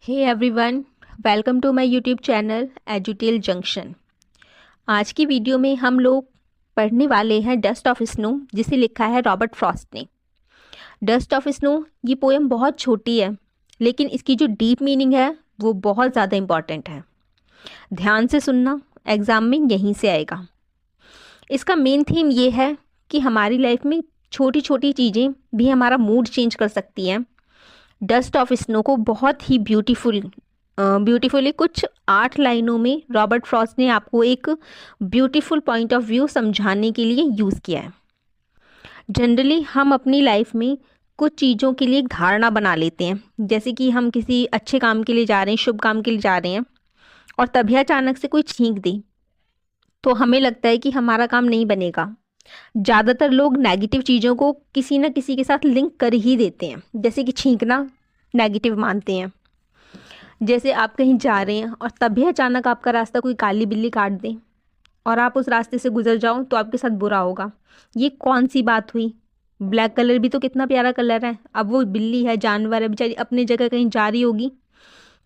Hey everyone, welcome to my YouTube channel Edutel junction. आज की video में हम लोग पढ़ने वाले हैं डस्ट ऑफ स्नो, जिसे लिखा है रॉबर्ट फ्रॉस्ट ने। डस्ट ऑफ स्नो ये पोएम बहुत छोटी है, लेकिन इसकी जो डीप मीनिंग है वो बहुत ज़्यादा इम्पॉर्टेंट है। ध्यान से सुनना, एग्ज़ाम में यहीं से आएगा। इसका मेन थीम ये है कि हमारी लाइफ में छोटी छोटी चीज़ें भी हमारा मूड चेंज कर सकती हैं। डस्ट ऑफ स्नो को बहुत ही ब्यूटीफुली कुछ 8 लाइनों में रॉबर्ट फ्रॉस्ट ने आपको एक ब्यूटीफुल पॉइंट ऑफ व्यू समझाने के लिए यूज़ किया है। जनरली हम अपनी लाइफ में कुछ चीज़ों के लिए एक धारणा बना लेते हैं, जैसे कि हम किसी अच्छे काम के लिए जा रहे हैं, शुभ काम के लिए जा रहे हैं, और तभी अचानक से कोई छींक दे तो हमें लगता है कि हमारा काम नहीं बनेगा। ज़्यादातर लोग नेगेटिव चीज़ों को किसी न किसी के साथ लिंक कर ही देते हैं, जैसे कि छींकना नेगेटिव मानते हैं। जैसे आप कहीं जा रहे हैं और तभी अचानक आपका रास्ता कोई काली बिल्ली काट दे और आप उस रास्ते से गुजर जाओ तो आपके साथ बुरा होगा। ये कौन सी बात हुई? ब्लैक कलर भी तो कितना प्यारा कलर है। अब वो बिल्ली है, जानवर है, बेचारी अपनी जगह कहीं जा रही होगी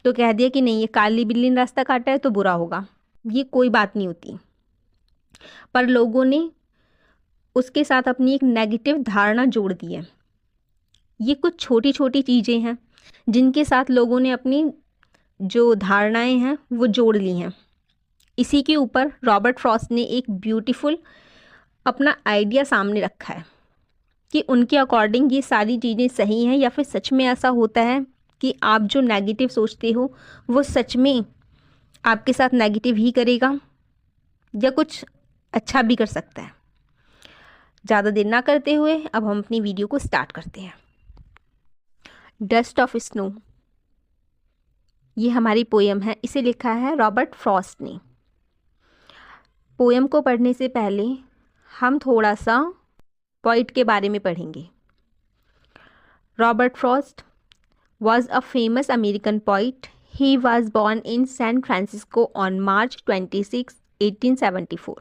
तो कह दिया कि नहीं, ये काली बिल्ली ने रास्ता काटा है तो बुरा होगा। ये कोई बात नहीं होती, पर लोगों ने उसके साथ अपनी एक नेगेटिव धारणा जोड़ दी है। ये कुछ छोटी छोटी चीज़ें हैं जिनके साथ लोगों ने अपनी जो धारणाएं हैं वो जोड़ ली हैं। इसी के ऊपर रॉबर्ट फ्रॉस्ट ने एक ब्यूटीफुल अपना आइडिया सामने रखा है कि उनके अकॉर्डिंग ये सारी चीज़ें सही हैं, या फिर सच में ऐसा होता है कि आप जो नेगेटिव सोचते हो वो सच में आपके साथ नेगेटिव ही करेगा या कुछ अच्छा भी कर सकता है। ज़्यादा देर ना करते हुए अब हम अपनी वीडियो को स्टार्ट करते हैं। डस्ट ऑफ स्नो ये हमारी पोएम है, इसे लिखा है रॉबर्ट फ्रॉस्ट ने। पोएम को पढ़ने से पहले हम थोड़ा सा पोइट के बारे में पढ़ेंगे। Robert Frost was a famous American poet. He was born in San Francisco on March 26, 1874.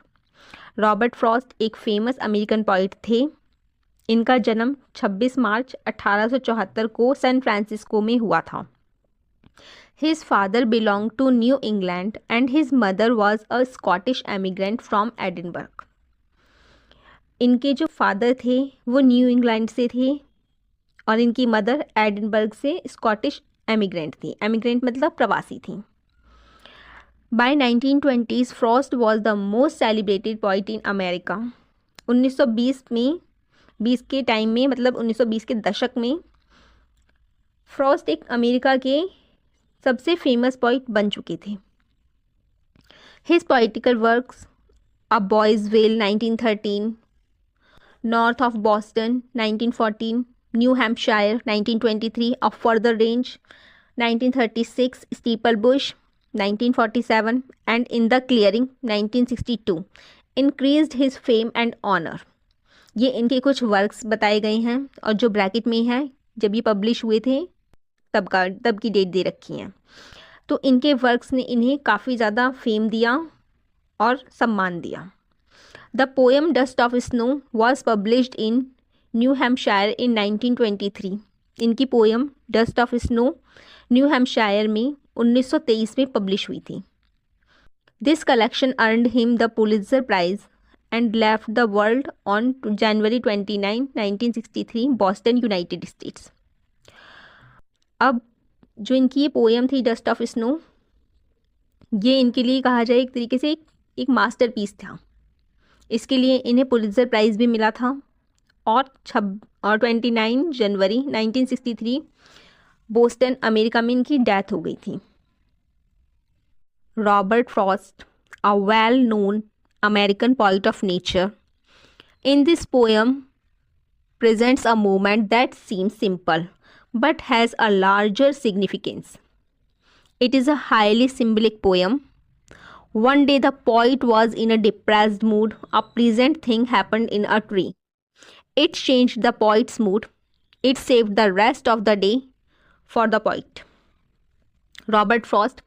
Robert Frost एक फेमस अमेरिकन पोइट थे। इनका जन्म 26 मार्च 1874 को सैन फ्रांसिस्को में हुआ था। His father belonged to New England and his mother was a Scottish immigrant from Edinburgh. इनके जो फादर थे वो न्यू इंग्लैंड से थे और इनकी मदर एडिनबर्ग से स्कॉटिश एमिग्रेंट थी। एमिग्रेंट मतलब प्रवासी थी। By 1920s Frost was the most celebrated poet in America. 1920 में 20 के टाइम में, मतलब 1920 के दशक में फ्रॉस्ट एक अमेरिका के सबसे फेमस पोइट बन चुके थे। His poetical works a boys well 1913, north of Boston 1914, new Hampshire 1923, a further range 1936, steeple Bush 1947 and in the clearing 1962 increased his fame and honor. ये इनके कुछ वर्क्स बताए गए हैं और जो ब्रैकेट में है जब ये पब्लिश हुए थे तब की डेट दे रखी है। तो इनके वर्क्स ने इन्हें काफ़ी ज़्यादा फेम दिया और सम्मान दिया। The poem Dust of Snow was published in New Hampshire in 1923। इनकी poem Dust of Snow New Hampshire में 1923 में पब्लिश हुई थी। This collection earned him the Pulitzer prize and left the world on January 29, 1963, Boston, United States. अब जो इनकी ये poem थी डस्ट ऑफ स्नो, ये इनके लिए कहा जाए एक तरीके से एक मास्टरपीस था। इसके लिए इन्हें पुलित्जर प्राइज़ भी मिला था और 29 जनवरी 1963 बोस्टन, अमेरिका में इनकी डेथ हो गई थी। Robert Frost, a well known American poet of nature, in this poem presents a moment that seems simple but has a larger significance. It is a highly symbolic poem. One day the poet was in a depressed mood. A pleasant thing happened in a tree. It changed the poet's mood. It saved the rest of the day for the poet. Robert Frost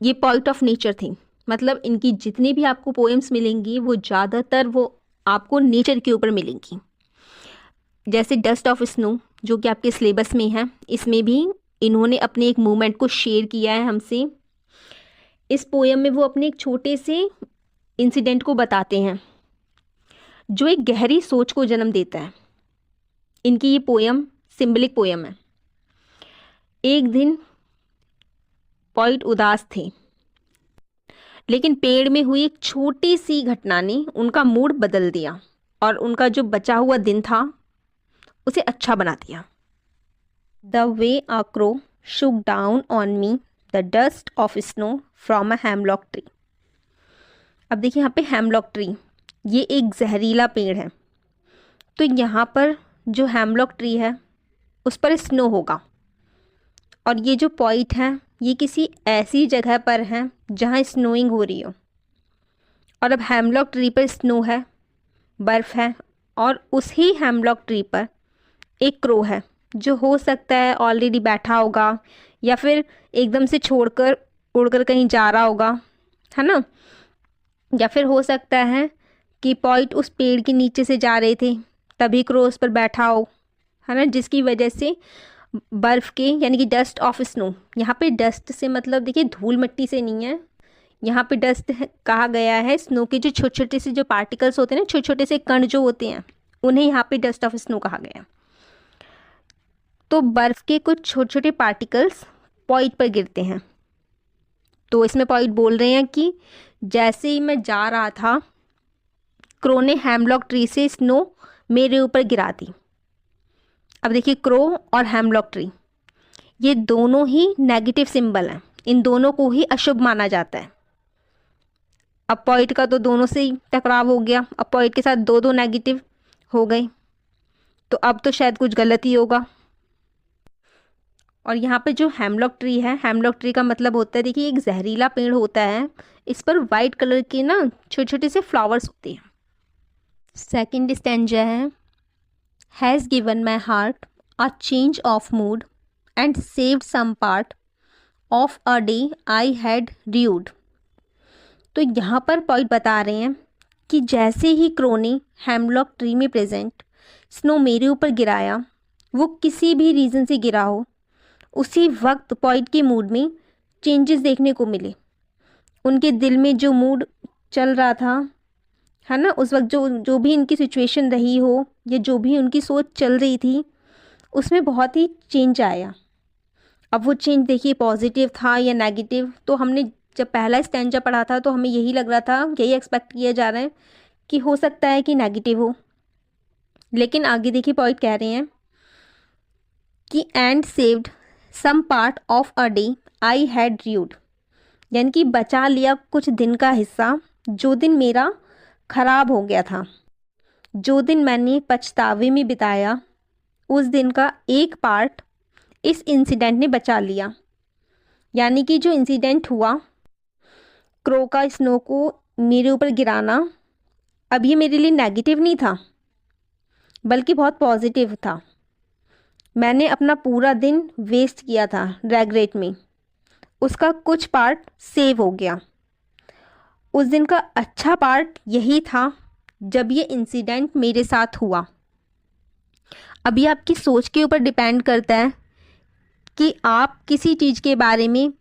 ये poet of nature थी, मतलब इनकी जितनी भी आपको poems मिलेंगी वो ज़्यादातर वो आपको नेचर के ऊपर मिलेंगी। जैसे डस्ट ऑफ स्नो जो कि आपके सिलेबस में है, इसमें भी इन्होंने अपने एक मोमेंट को शेयर किया है हमसे। इस पोएम में वो अपने एक छोटे से इंसिडेंट को बताते हैं जो एक गहरी सोच को जन्म देता है। इनकी ये पोएम सिंबलिक पोएम है। एक दिन पॉइट उदास थे, लेकिन पेड़ में हुई एक छोटी सी घटना ने उनका मूड बदल दिया और उनका जो बचा हुआ दिन था उसे अच्छा बना दिया। The way a crow shook down on me the dust of snow from a hemlock tree। अब देखिए यहाँ पे हेमलॉक ट्री, ये एक जहरीला पेड़ है। तो यहाँ पर जो हेमलॉक ट्री है उस पर स्नो होगा, और ये जो पॉइंट है ये किसी ऐसी जगह पर है जहाँ स्नोइंग हो रही हो। और अब हेमलॉक ट्री पर स्नो है, बर्फ़ है, और उसी हेमलॉक ट्री पर एक क्रो है जो हो सकता है ऑलरेडी बैठा होगा या फिर एकदम से छोड़कर उड़कर कहीं जा रहा होगा, है ना। या फिर हो सकता है कि पॉइंट उस पेड़ के नीचे से जा रहे थे तभी क्रो उस पर बैठा हो, है ना, जिसकी वजह से बर्फ़ के यानी कि डस्ट ऑफ स्नो, यहाँ पे डस्ट से मतलब देखिए धूल मिट्टी से नहीं है, यहाँ पे डस्ट कहा गया है स्नो के जो छोटे छोटे से जो पार्टिकल्स होते हैं ना, छोटे छोटे से कण जो होते हैं, उन्हें यहाँ पे डस्ट ऑफ स्नो कहा गया। तो बर्फ़ के कुछ छोटे छोटे पार्टिकल्स पॉइंट पर गिरते हैं। तो इसमें पॉइंट बोल रहे हैं कि जैसे ही मैं जा रहा था क्रो ने हेमलॉक ट्री से स्नो मेरे ऊपर गिरा दी। अब देखिए क्रो और हेमलॉक ट्री ये दोनों ही नेगेटिव सिंबल हैं, इन दोनों को ही अशुभ माना जाता है। अब पॉइंट का तो दोनों से ही टकराव हो गया, अब पॉइंट के साथ दो दो नेगेटिव हो गए, तो अब तो शायद कुछ गलत ही होगा। और यहाँ पे जो हेमलॉक ट्री है, हेमलॉक ट्री का मतलब होता है देखिए एक जहरीला पेड़ होता है, इस पर वाइट कलर के ना छोटे छोटे से फ्लावर्स होते हैं। सेकंड स्टैंजा है, has given my heart a change of mood and saved some part of a day I had rued. तो यहाँ पर पॉइंट बता रहे हैं कि जैसे ही क्रो ने हेमलॉक ट्री में प्रेजेंट स्नो मेरे ऊपर गिराया, वो किसी भी रीज़न से गिरा हो, उसी वक्त पॉइंट के मूड में चेंजेस देखने को मिले। उनके दिल में जो मूड चल रहा था, है ना, उस वक्त जो भी इनकी सिचुएशन रही हो या जो भी उनकी सोच चल रही थी, उसमें बहुत ही चेंज आया। अब वो चेंज देखिए पॉजिटिव था या नेगेटिव, तो हमने जब पहला स्टैंजा पढ़ा था तो हमें यही लग रहा था, यही एक्सपेक्ट किया जा रहा है कि हो सकता है कि नेगेटिव हो। लेकिन आगे देखिए पॉइंट कह रहे हैं कि and saved some part of a day I had rued, यानी कि बचा लिया कुछ दिन का हिस्सा जो दिन मेरा खराब हो गया था, जो दिन मैंने पछतावे में बिताया, उस दिन का एक पार्ट इस इंसिडेंट ने बचा लिया। यानी कि जो इंसिडेंट हुआ क्रो का स्नो को मेरे ऊपर गिराना, अब ये मेरे लिए नेगेटिव नहीं था बल्कि बहुत पॉजिटिव था। मैंने अपना पूरा दिन वेस्ट किया था रेग्रेट में, उसका कुछ पार्ट सेव हो गया। उस दिन का अच्छा पार्ट यही था जब ये इंसिडेंट मेरे साथ हुआ। अभी आपकी सोच के ऊपर डिपेंड करता है कि आप किसी चीज़ के बारे में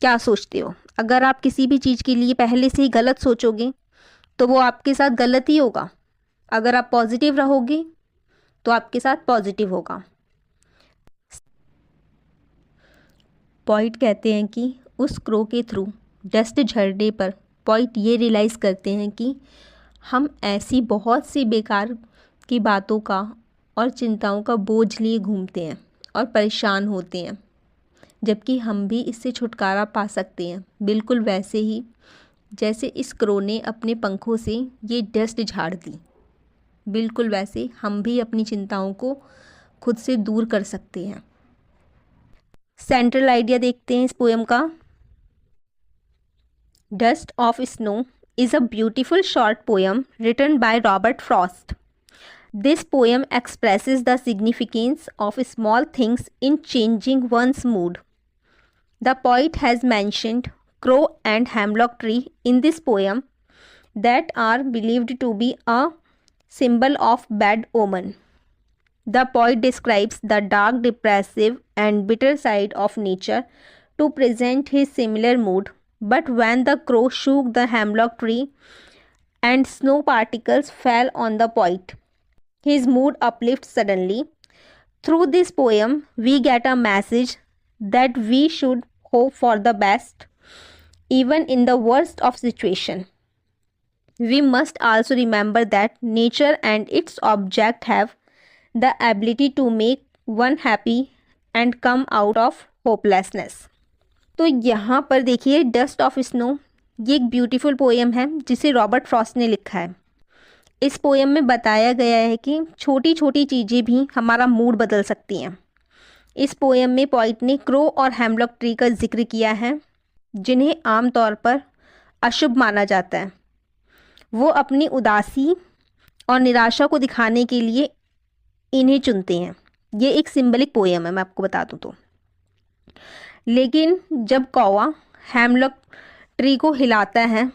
क्या सोचते हो। अगर आप किसी भी चीज़ के लिए पहले से ही गलत सोचोगे तो वो आपके साथ गलत ही होगा। अगर आप पॉजिटिव रहोगे तो आपके साथ पॉजिटिव होगा। पॉइंट कहते हैं कि उस क्रो के थ्रू डस्ट झड़ने पर पॉइंट ये रियलाइज़ करते हैं कि हम ऐसी बहुत सी बेकार की बातों का और चिंताओं का बोझ लिए घूमते हैं और परेशान होते हैं, जबकि हम भी इससे छुटकारा पा सकते हैं, बिल्कुल वैसे ही जैसे इस क्रो ने अपने पंखों से ये डस्ट झाड़ दी। बिल्कुल वैसे हम भी अपनी चिंताओं को खुद से दूर कर सकते हैं। सेंट्रल आइडिया देखते हैं इस पोएम का। Dust of snow is a beautiful short poem written by Robert Frost. This poem expresses the significance of small things in changing one's mood. The poet has mentioned crow and hemlock tree in this poem that are believed to be a symbol of bad omen. The poet describes the dark, depressive, and bitter side of nature to present his similar mood. But when the crow shook the hemlock tree and snow particles fell on the poet, his mood uplifts suddenly. Through this poem, we get a message that we should hope for the best, even in the worst of situations. We must also remember that nature and its object have the ability to make one happy and come out of hopelessness. तो यहाँ पर देखिए dust of snow, ये एक beautiful poem है जिसे Robert Frost ने लिखा है। इस पोएम में बताया गया है कि छोटी छोटी चीज़ें भी हमारा मूड बदल सकती हैं। इस पोएम में पोइट ने क्रो और हेमलॉक ट्री का जिक्र किया है, जिन्हें आमतौर पर अशुभ माना जाता है। वो अपनी उदासी और निराशा को दिखाने के लिए इन्हें चुनते हैं। ये एक सिंबलिक पोएम है, मैं आपको बता दूं तो। लेकिन जब कौवा हेमलॉक ट्री को हिलाता है,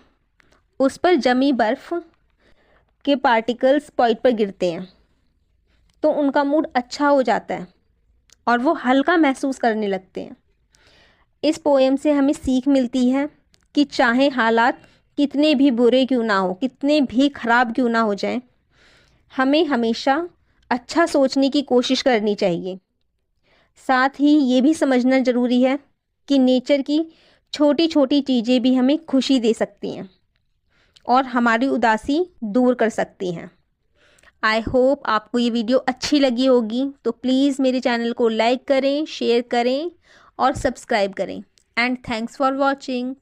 उस पर जमी बर्फ़ के पार्टिकल्स पॉइंट पर गिरते हैं, तो उनका मूड अच्छा हो जाता है और वो हल्का महसूस करने लगते हैं। इस पोएम से हमें सीख मिलती है कि चाहे हालात कितने भी बुरे क्यों ना हो, कितने भी ख़राब क्यों ना हो जाएं, हमें हमेशा अच्छा सोचने की कोशिश करनी चाहिए। साथ ही ये भी समझना ज़रूरी है कि नेचर की छोटी छोटी चीज़ें भी हमें खुशी दे सकती हैं और हमारी उदासी दूर कर सकती हैं। आई होप आपको ये वीडियो अच्छी लगी होगी, तो प्लीज़ मेरे चैनल को लाइक करें, शेयर करें और सब्सक्राइब करें। And thanks for watching.